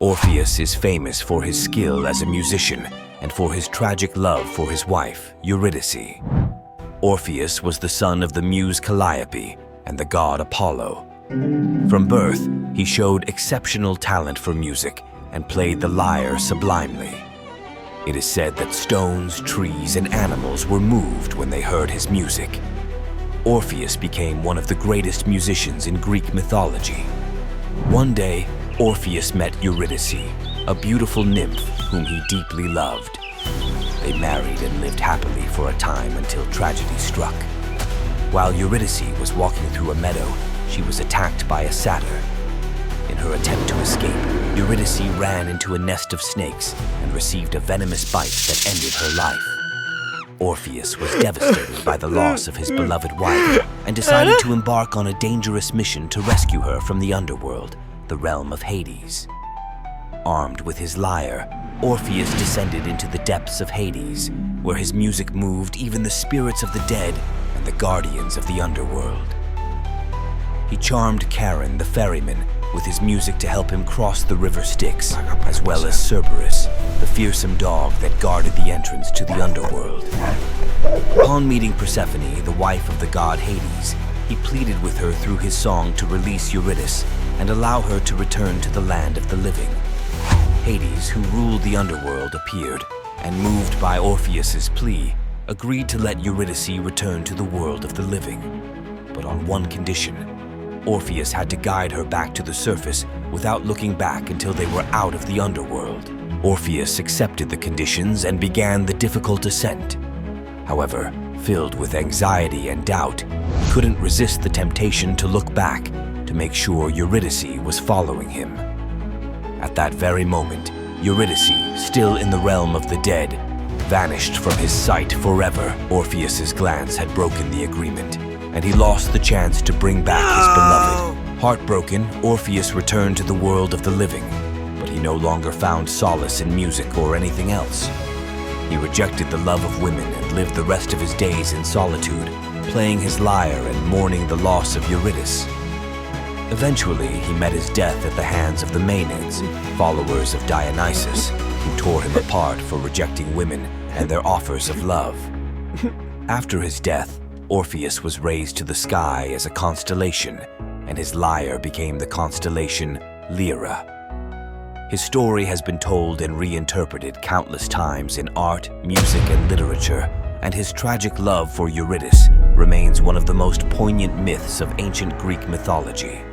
Orpheus is famous for his skill as a musician and for his tragic love for his wife, Eurydice. Orpheus was the son of the muse Calliope and the god Apollo. From birth, he showed exceptional talent for music and played the lyre sublimely. It is said that stones, trees, and animals were moved when they heard his music. Orpheus became one of the greatest musicians in Greek mythology. One day, Orpheus met Eurydice, a beautiful nymph whom he deeply loved. They married and lived happily for a time until tragedy struck. While Eurydice was walking through a meadow, she was attacked by a satyr. In her attempt to escape, Eurydice ran into a nest of snakes and received a venomous bite that ended her life. Orpheus was devastated by the loss of his beloved wife and decided to embark on a dangerous mission to rescue her from the Underworld, the realm of Hades. Armed with his lyre, Orpheus descended into the depths of Hades, where his music moved even the spirits of the dead and the guardians of the Underworld. He charmed Charon, the ferryman, with his music to help him cross the river Styx, as well as Cerberus, the fearsome dog that guarded the entrance to the Underworld. Upon meeting Persephone, the wife of the god Hades, he pleaded with her through his song to release Eurydice and allow her to return to the land of the living. Hades, who ruled the Underworld, appeared, and moved by Orpheus's plea, agreed to let Eurydice return to the world of the living. But on one condition: Orpheus had to guide her back to the surface without looking back until they were out of the Underworld. Orpheus accepted the conditions and began the difficult ascent. However, filled with anxiety and doubt, he couldn't resist the temptation to look back to make sure Eurydice was following him. At that very moment, Eurydice, still in the realm of the dead, vanished from his sight forever. Orpheus's glance had broken the agreement, and he lost the chance to bring back his beloved. Heartbroken, Orpheus returned to the world of the living, but he no longer found solace in music or anything else. He rejected the love of women and lived the rest of his days in solitude, playing his lyre and mourning the loss of Eurydice. Eventually, he met his death at the hands of the Maenads, followers of Dionysus, who tore him apart for rejecting women and their offers of love. After his death, Orpheus was raised to the sky as a constellation, and his lyre became the constellation Lyra. His story has been told and reinterpreted countless times in art, music, and literature, and his tragic love for Eurydice remains one of the most poignant myths of ancient Greek mythology.